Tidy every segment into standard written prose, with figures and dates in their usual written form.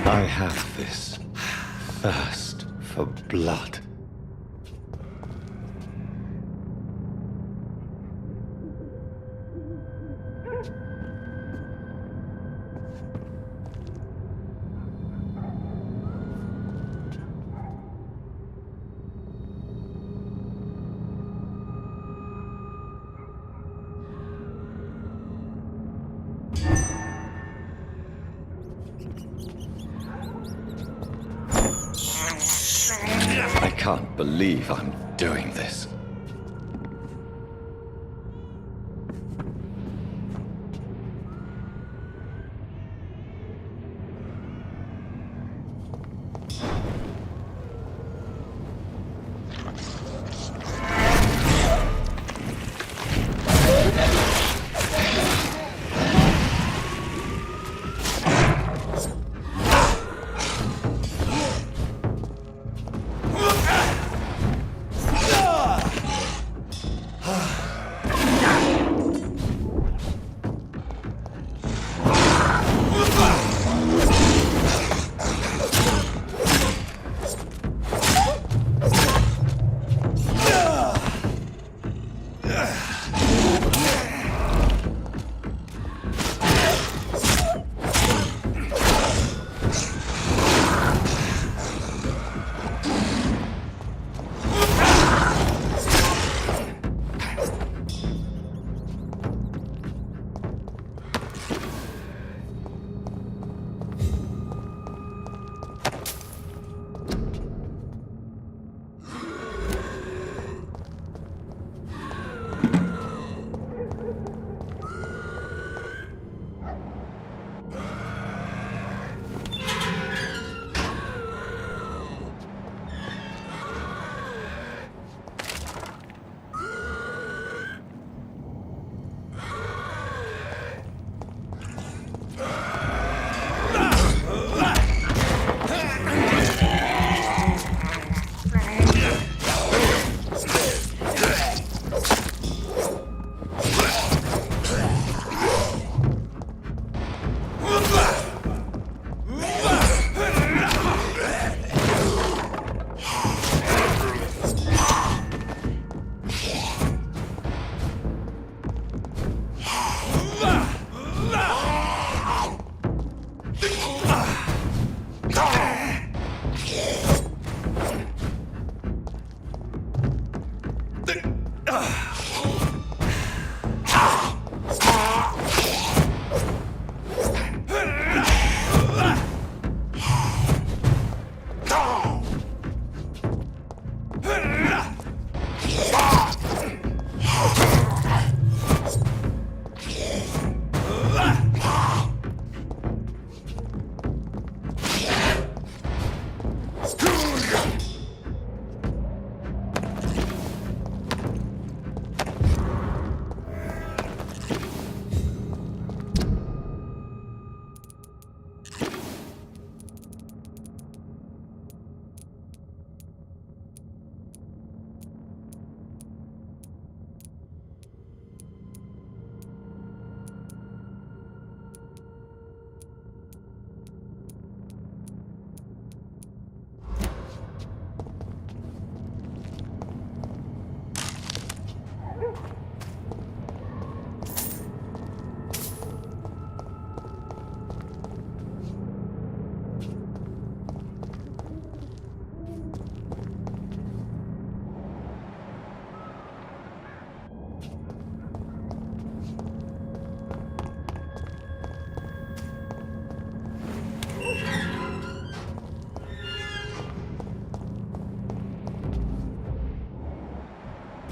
I have this thirst for blood. I can't believe I'm doing this.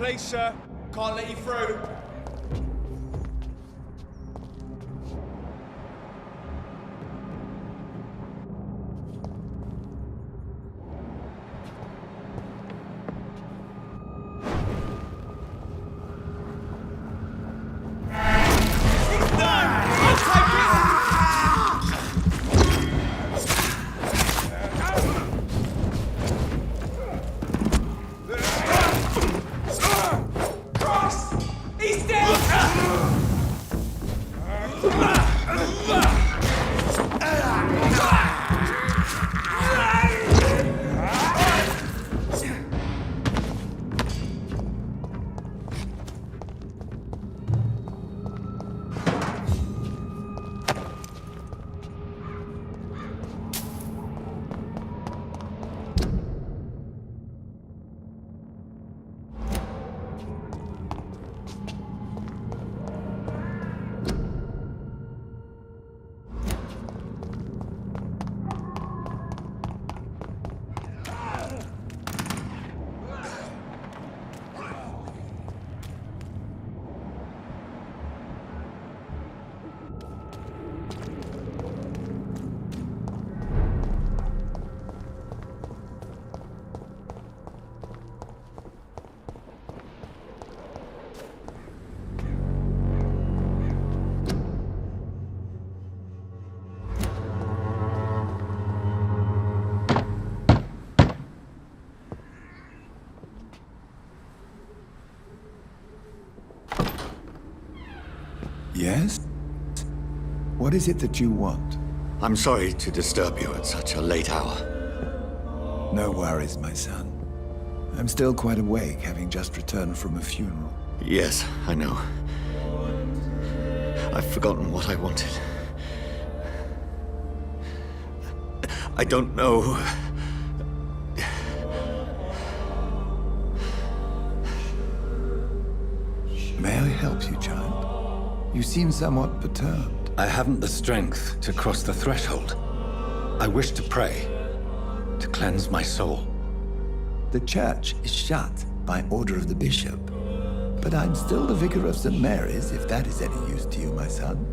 Please, sir. Can't let you through. What is it that you want? I'm sorry to disturb you at such a late hour. No worries, my son. I'm still quite awake, having just returned from a funeral. Yes, I know. I've forgotten what I wanted. I don't know. May I help you, child? You seem somewhat perturbed. I haven't the strength to cross the threshold. I wish to pray, to cleanse my soul. The church is shut by order of the bishop. But I'm still the vicar of St. Mary's, if that is any use to you, my son.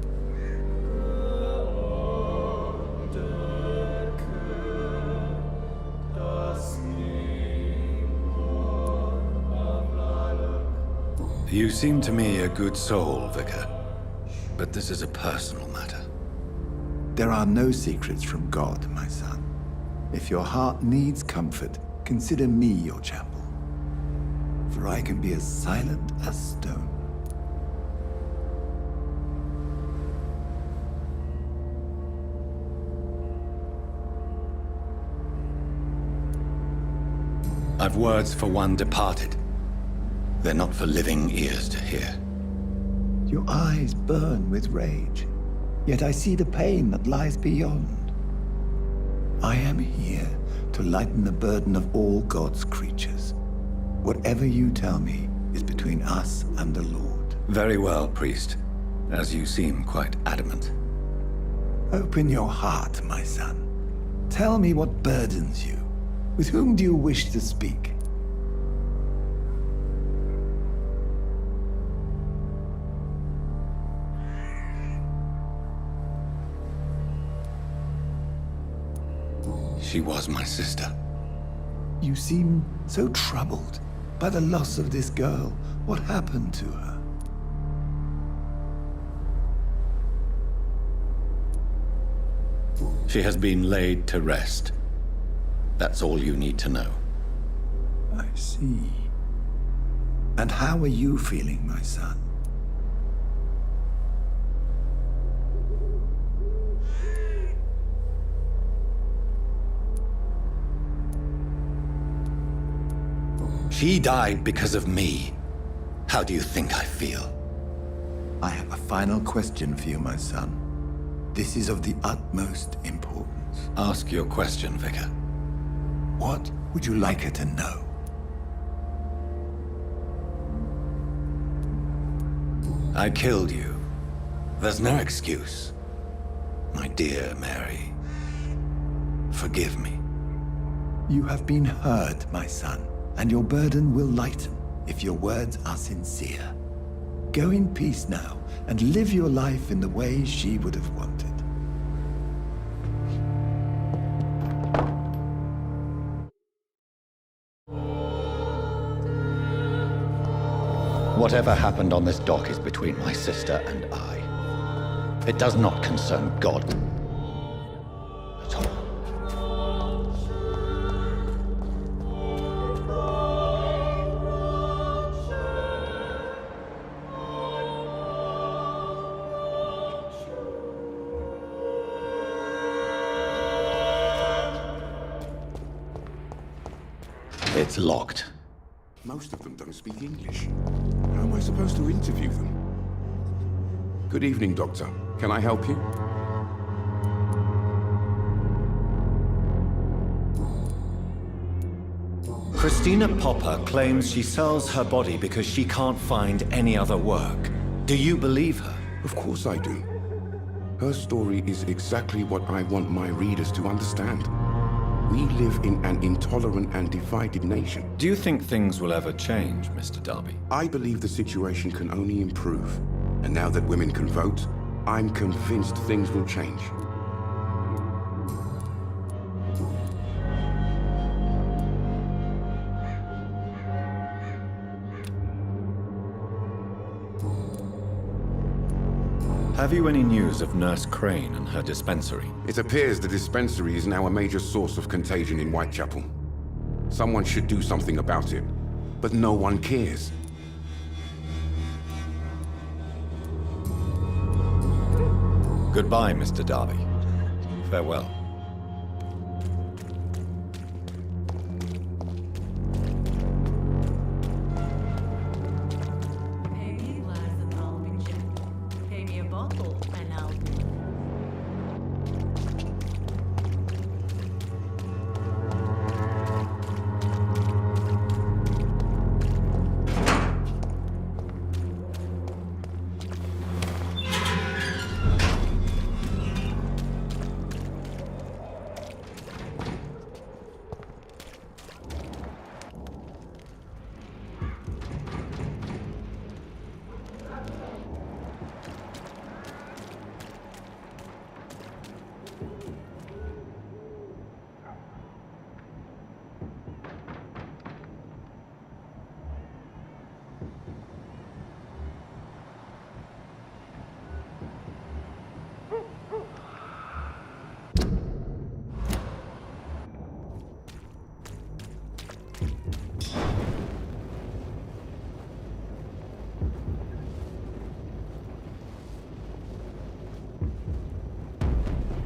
You seem to me a good soul, Vicar. But this is a personal matter. There are no secrets from God, my son. If your heart needs comfort, consider me your chapel. For I can be as silent as stone. I've words for one departed. They're not for living ears to hear. Your eyes burn with rage, yet I see the pain that lies beyond. I am here to lighten the burden of all God's creatures. Whatever you tell me is between us and the Lord. Very well, priest, as you seem quite adamant. Open your heart, my son. Tell me what burdens you. With whom do you wish to speak? She was my sister. You seem so troubled by the loss of this girl. What happened to her? She has been laid to rest. That's all you need to know. I see. And how are you feeling, my son? She died because of me. How do you think I feel? I have a final question for you, my son. This is of the utmost importance. Ask your question, Vicar. What would you like her to know? I killed you. There's no excuse. My dear Mary, forgive me. You have been heard, my son, and your burden will lighten if your words are sincere. Go in peace now, and live your life in the way she would have wanted. Whatever happened on this dock is between my sister and I. It does not concern God at all. It's locked. Most of them don't speak English. How am I supposed to interview them? Good evening, Doctor. Can I help you? Christina Popper claims she sells her body because she can't find any other work. Do you believe her? Of course I do. Her story is exactly what I want my readers to understand. We live in an intolerant and divided nation. Do you think things will ever change, Mr. Darby? I believe the situation can only improve. And now that women can vote, I'm convinced things will change. Have you any news of Nurse Crane and her dispensary? It appears the dispensary is now a major source of contagion in Whitechapel. Someone should do something about it, but no one cares. Goodbye, Mr. Darby. Farewell. Pay me a glass and I'll be gentle. Pay me a bottle and I'll be.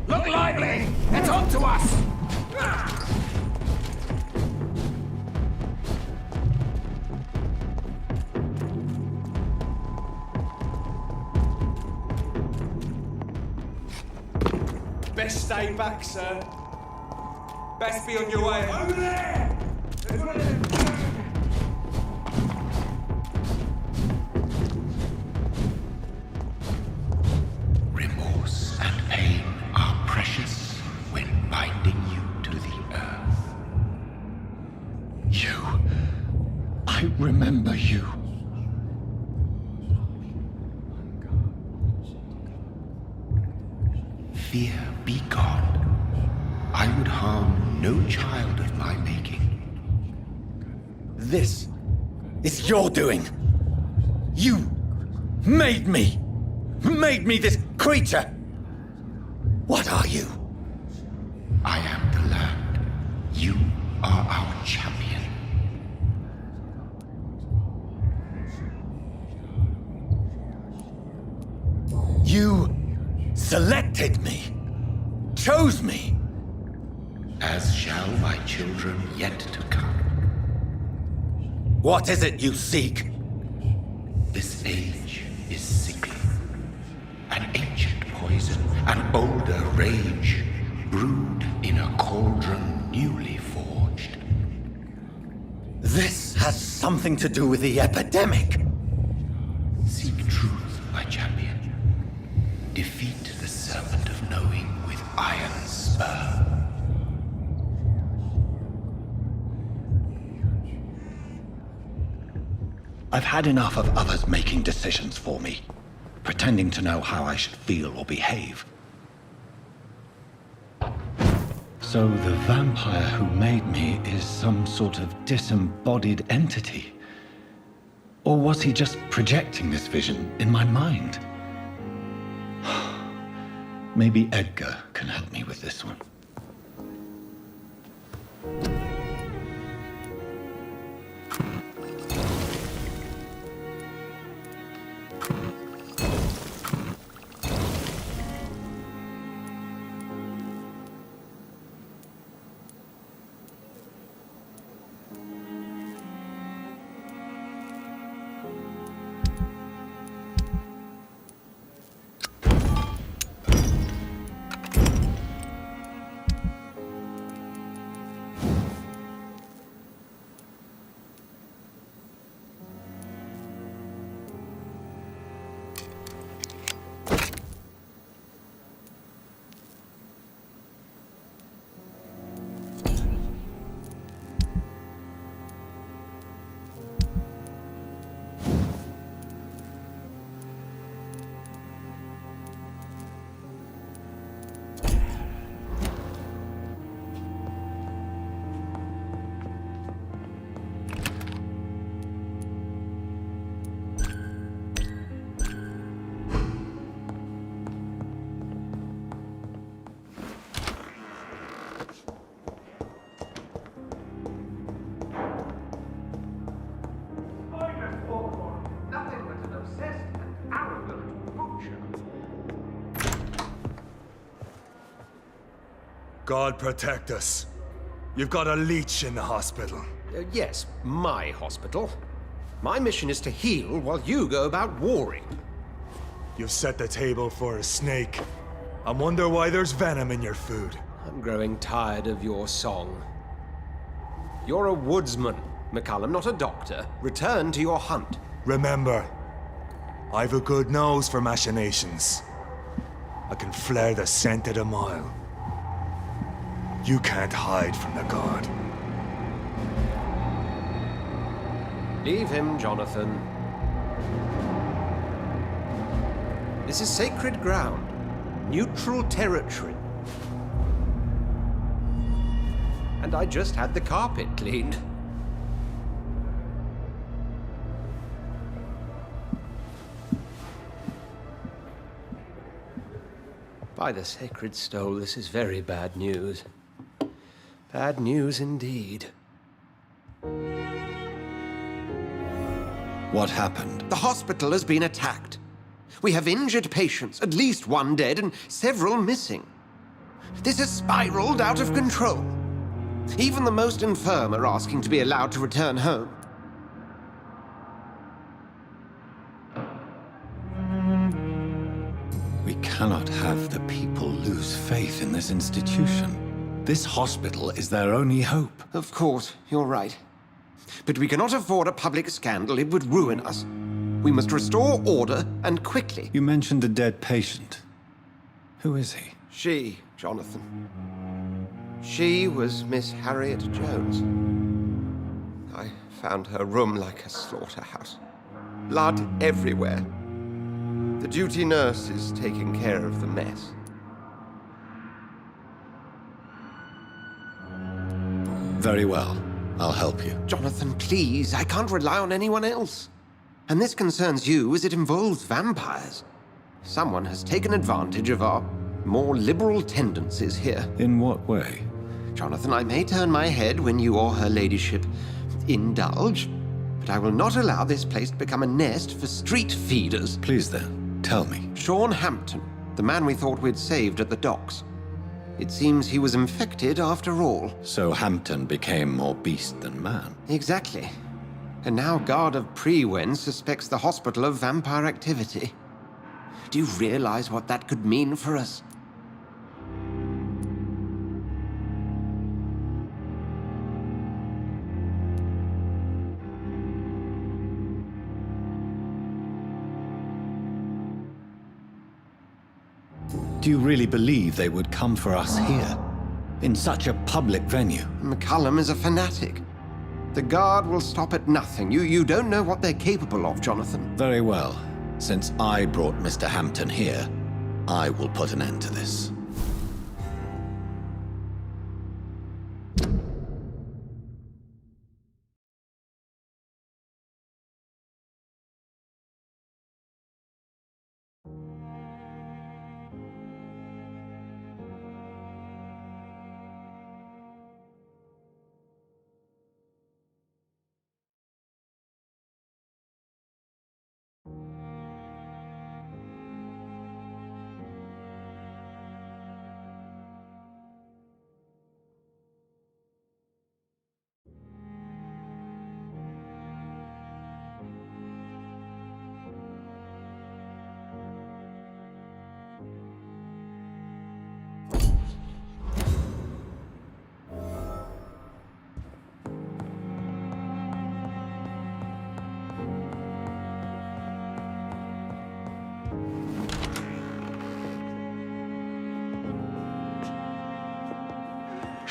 Look lively! It's on to us! Best stay back, sir. Best be on your way. Over there! There's one of them. Remorse and pain are precious when binding you to the earth. You. I remember you. Fear be gone. I would harm no child of my making. This is your doing. You made me. Made me this creature. What are you? I am the land. You are our champion. You selected me. Chose me. As shall my children yet to come. What is it you seek? This age is sickly. An ancient poison, an older rage, brewed in a cauldron newly forged. This has something to do with the epidemic. Seek truth, my champion. Defeat the serpent of knowing with iron spur. I've had enough of others making decisions for me, pretending to know how I should feel or behave. So the vampire who made me is some sort of disembodied entity? Or was he just projecting this vision in my mind? Maybe Edgar can help me with this one. God protect us. You've got a leech in the hospital. Yes, my hospital. My mission is to heal while you go about warring. You've set the table for a snake. I wonder why there's venom in your food. I'm growing tired of your song. You're a woodsman, McCallum, not a doctor. Return to your hunt. Remember, I've a good nose for machinations. I can flare the scent at a mile. You can't hide from the god. Leave him, Jonathan. This is sacred ground. Neutral territory. And I just had the carpet cleaned. By the sacred stole, this is very bad news. Bad news indeed. What happened? The hospital has been attacked. We have injured patients, at least one dead and several missing. This has spiraled out of control. Even the most infirm are asking to be allowed to return home. We cannot have the people lose faith in this institution. This hospital is their only hope. Of course, you're right. But we cannot afford a public scandal. It would ruin us. We must restore order, and quickly. You mentioned a dead patient. Who is he? She, Jonathan. She was Miss Harriet Jones. I found her room like a slaughterhouse. Blood everywhere. The duty nurse is taking care of the mess. Very well. I'll help you. Jonathan, please. I can't rely on anyone else. And this concerns you as it involves vampires. Someone has taken advantage of our more liberal tendencies here. In what way? Jonathan, I may turn my head when you or her ladyship indulge, but I will not allow this place to become a nest for street feeders. Please then, tell me. Sean Hampton, the man we thought we'd saved at the docks. It seems he was infected after all. So Hampton became more beast than man. Exactly. And now Guard of Prewen suspects the hospital of vampire activity. Do you realize what that could mean for us? Do you really believe they would come for us here? In such a public venue? McCallum is a fanatic. The Guard will stop at nothing. You don't know what they're capable of, Jonathan. Very well. Since I brought Mr. Hampton here, I will put an end to this.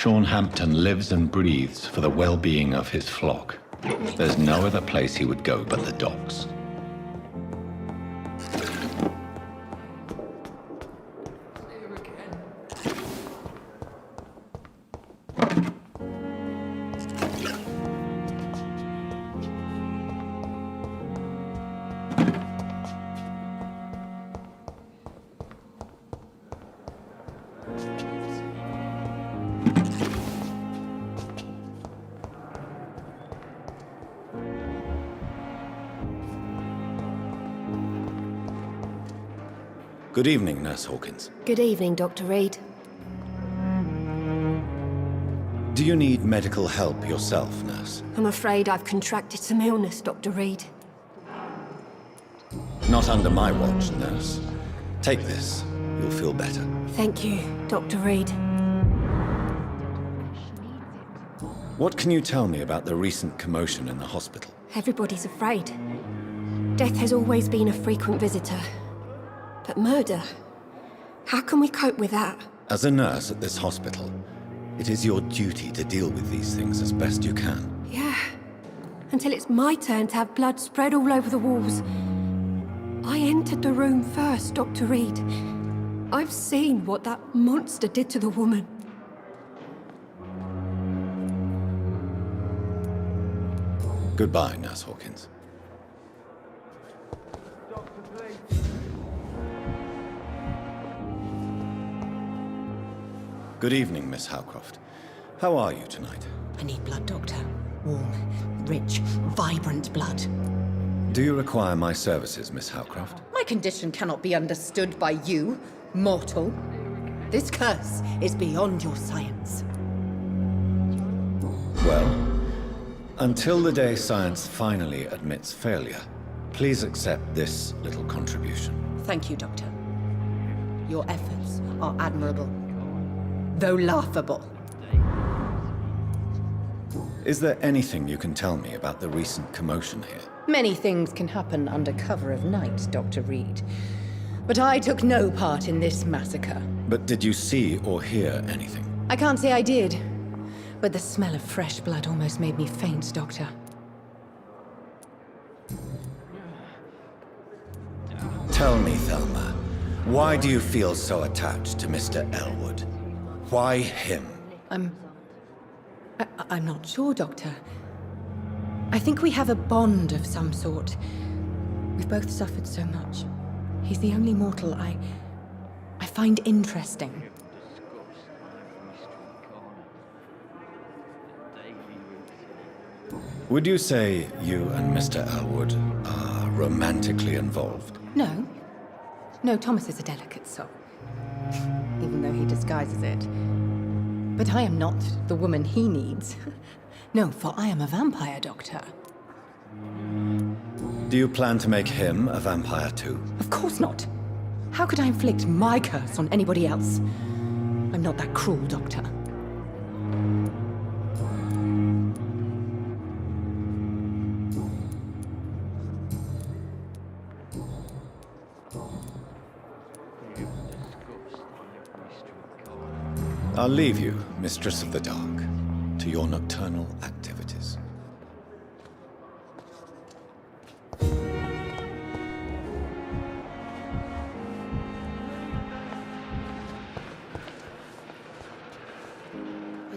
Sean Hampton lives and breathes for the well-being of his flock. There's no other place he would go but the docks. Good evening, Nurse Hawkins. Good evening, Dr. Reed. Do you need medical help yourself, nurse? I'm afraid I've contracted some illness, Dr. Reed. Not under my watch, nurse. Take this. You'll feel better. Thank you, Dr. Reed. What can you tell me about the recent commotion in the hospital? Everybody's afraid. Death has always been a frequent visitor. But murder? How can we cope with that? As a nurse at this hospital, it is your duty to deal with these things as best you can. Yeah. Until it's my turn to have blood spread all over the walls. I entered the room first, Dr. Reed. I've seen what that monster did to the woman. Goodbye, Nurse Hawkins. Good evening, Miss Howcroft. How are you tonight? I need blood, Doctor. Warm, rich, vibrant blood. Do you require my services, Miss Howcroft? My condition cannot be understood by you, mortal. This curse is beyond your science. Well, until the day science finally admits failure, please accept this little contribution. Thank you, Doctor. Your efforts are admirable, though laughable. Is there anything you can tell me about the recent commotion here? Many things can happen under cover of night, Dr. Reed. But I took no part in this massacre. But did you see or hear anything? I can't say I did, but the smell of fresh blood almost made me faint, Doctor. Tell me, Thelma, why do you feel so attached to Mr. Elwood? Why him? I'm not sure, Doctor. I think we have a bond of some sort. We've both suffered so much. He's the only mortal I find interesting. Would you say you and Mr. Elwood are romantically involved? No. No, Thomas is a delicate soul. Even though he disguises it. But I am not the woman he needs. No, for I am a vampire, Doctor. Do you plan to make him a vampire too? Of course not. How could I inflict my curse on anybody else? I'm not that cruel, Doctor. I'll leave you, Mistress of the Dark, to your nocturnal activities.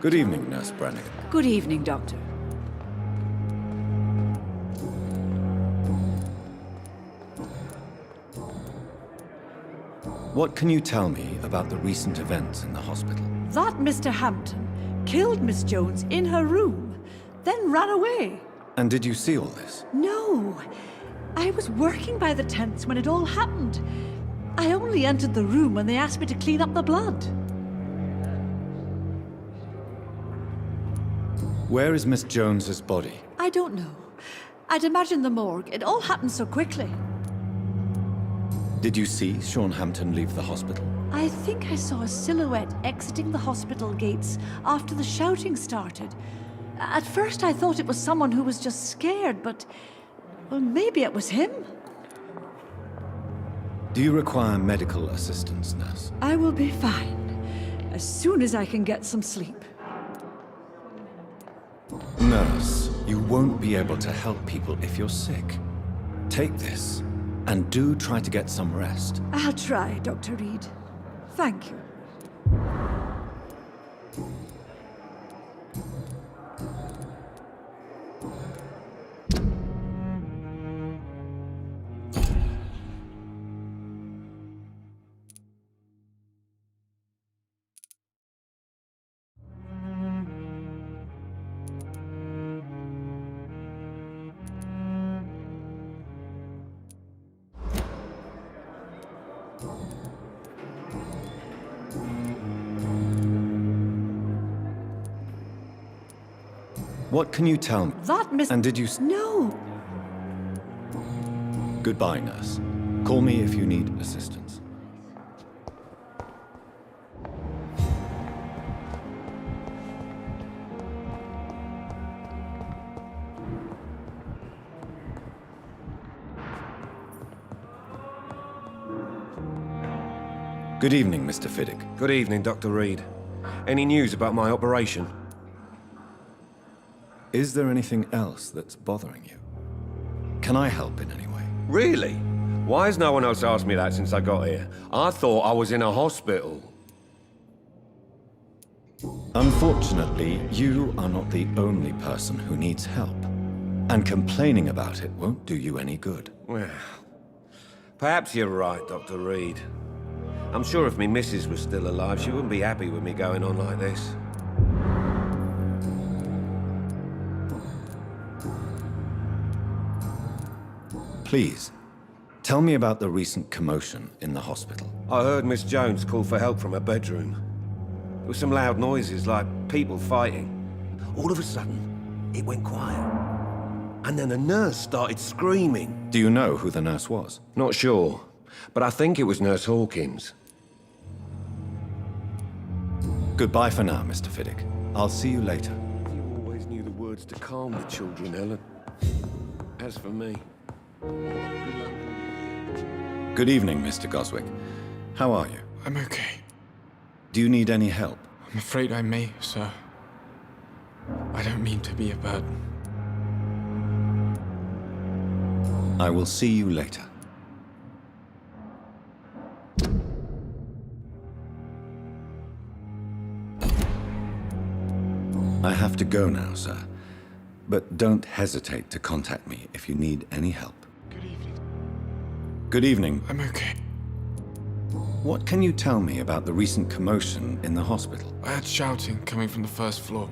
Good evening, Nurse Brannigan. Good evening, Doctor. What can you tell me about the recent events in the hospital? That Mr. Hampton killed Miss Jones in her room, then ran away. And did you see all this? No, I was working by the tents when it all happened. I only entered the room when they asked me to clean up the blood. Where is Miss Jones's body? I don't know. I'd imagine the morgue. It all happened so quickly. Did you see Sean Hampton leave the hospital? I think I saw a silhouette exiting the hospital gates after the shouting started. At first I thought it was someone who was just scared, but... well, maybe it was him. Do you require medical assistance, nurse? I will be fine, as soon as I can get some sleep. Nurse, you won't be able to help people if you're sick. Take this, and do try to get some rest. I'll try, Dr. Reed. Thank you. What can you tell me? That Miss... And did you... No! Goodbye, nurse. Call me if you need assistance. Good evening, Mr. Fiddick. Good evening, Dr. Reed. Any news about my operation? Is there anything else that's bothering you? Can I help in any way? Really? Why has no one else asked me that since I got here? I thought I was in a hospital. Unfortunately, you are not the only person who needs help. And complaining about it won't do you any good. Well, perhaps you're right, Dr. Reed. I'm sure if me missus was still alive, she wouldn't be happy with me going on like this. Please, tell me about the recent commotion in the hospital. I heard Miss Jones call for help from her bedroom. There were some loud noises, like people fighting. All of a sudden, it went quiet. And then a nurse started screaming. Do you know who the nurse was? Not sure, but I think it was Nurse Hawkins. Goodbye for now, Mr. Fiddick. I'll see you later. You always knew the words to calm the children, Helen. As for me... Good evening, Mr. Goswick. How are you? I'm okay. Do you need any help? I'm afraid I may, sir. I don't mean to be a burden. I will see you later. I have to go now, sir. But don't hesitate to contact me if you need any help. Good evening. Good evening. I'm okay. What can you tell me about the recent commotion in the hospital? I had shouting coming from the first floor.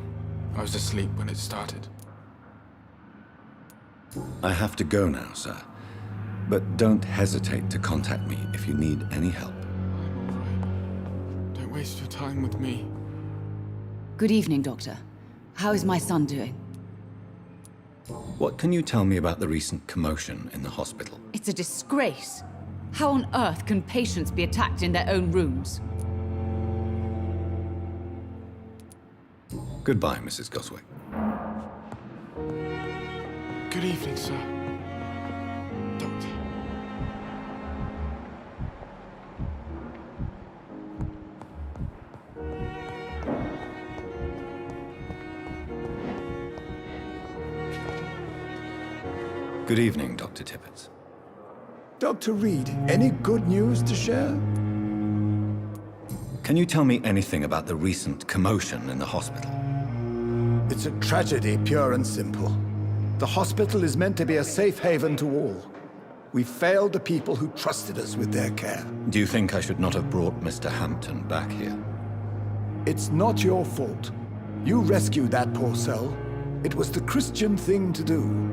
I was asleep when it started. I have to go now, sir. But don't hesitate to contact me if you need any help. I'm all right. Don't waste your time with me. Good evening, Doctor. How is my son doing? What can you tell me about the recent commotion in the hospital? It's a disgrace. How on earth can patients be attacked in their own rooms? Goodbye, Mrs. Goswick. Good evening, sir. Doctor. Good evening, Dr. Tippett. Dr. Reed, any good news to share? Can you tell me anything about the recent commotion in the hospital? It's a tragedy, pure and simple. The hospital is meant to be a safe haven to all. We failed the people who trusted us with their care. Do you think I should not have brought Mr. Hampton back here? It's not your fault. You rescued that poor soul. It was the Christian thing to do.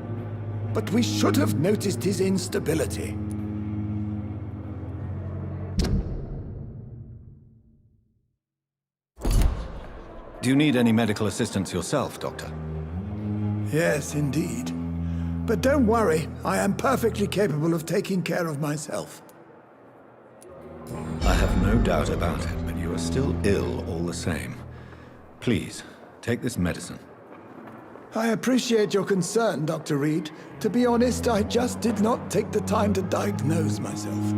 But we should have noticed his instability. Do you need any medical assistance yourself, Doctor? Yes, indeed. But don't worry, I am perfectly capable of taking care of myself. I have no doubt about it, but you are still ill all the same. Please, take this medicine. I appreciate your concern, Dr. Reed. To be honest, I just did not take the time to diagnose myself.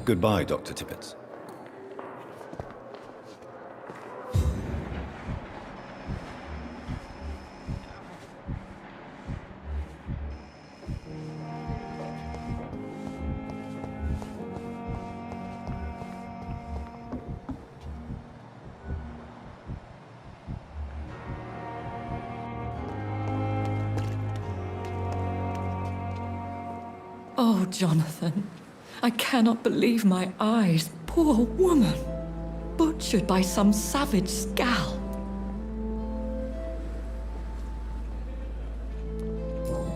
Goodbye, Dr. Tippett. Oh, Jonathan, I cannot believe my eyes. Poor woman, butchered by some savage scowl.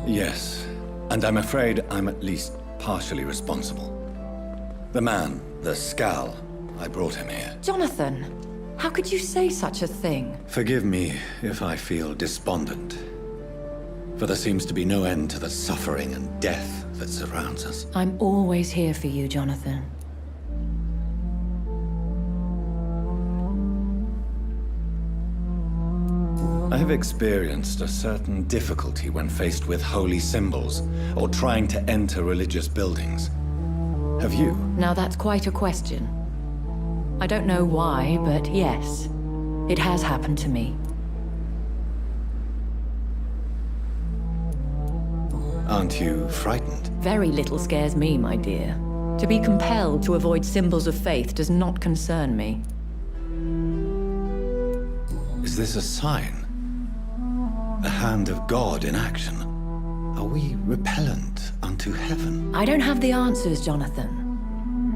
Yes, and I'm afraid I'm at least partially responsible. The man, the Scal, I brought him here. Jonathan, how could you say such a thing? Forgive me if I feel despondent. For there seems to be no end to the suffering and death that surrounds us. I'm always here for you, Jonathan. I have experienced a certain difficulty when faced with holy symbols or trying to enter religious buildings. Have you? Now that's quite a question. I don't know why, but yes, it has happened to me. Aren't you frightened? Very little scares me, my dear. To be compelled to avoid symbols of faith does not concern me. Is this a sign? The hand of God in action? Are we repellent unto heaven? I don't have the answers, Jonathan.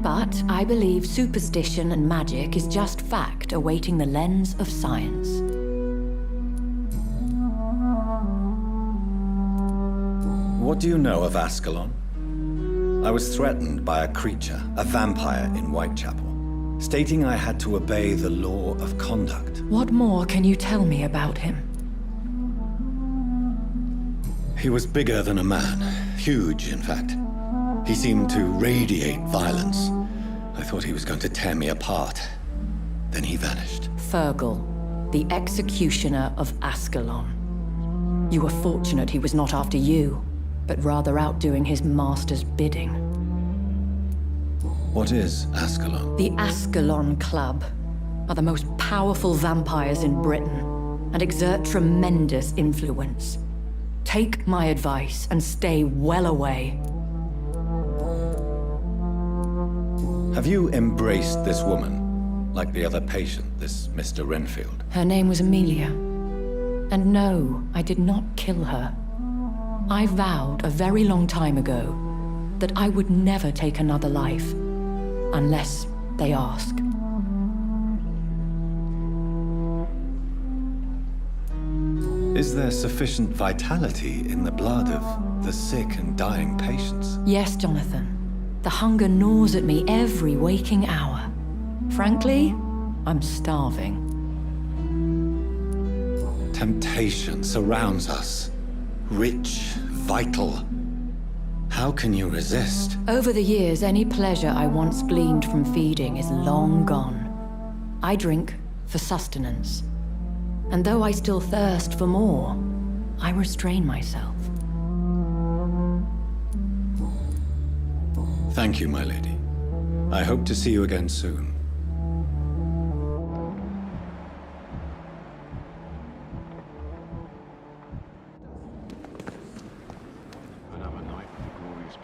But I believe superstition and magic is just fact awaiting the lens of science. What do you know of Ascalon? I was threatened by a creature, a vampire in Whitechapel, stating I had to obey the law of conduct. What more can you tell me about him? He was bigger than a man. Huge, in fact. He seemed to radiate violence. I thought he was going to tear me apart. Then he vanished. Fergal, the executioner of Ascalon. You were fortunate he was not after you, but rather out doing his master's bidding. What is Ascalon? The Ascalon Club are the most powerful vampires in Britain and exert tremendous influence. Take my advice and stay well away. Have you embraced this woman, like the other patient, this Mr. Renfield? Her name was Amelia. And no, I did not kill her. I vowed a very long time ago that I would never take another life, unless they ask. Is there sufficient vitality in the blood of the sick and dying patients? Yes, Jonathan. The hunger gnaws at me every waking hour. Frankly, I'm starving. Temptation surrounds us. Rich, vital. How can you resist? Over the years, any pleasure I once gleaned from feeding is long gone. I drink for sustenance. And though I still thirst for more, I restrain myself. Thank you, my lady. I hope to see you again soon. Another night of glorious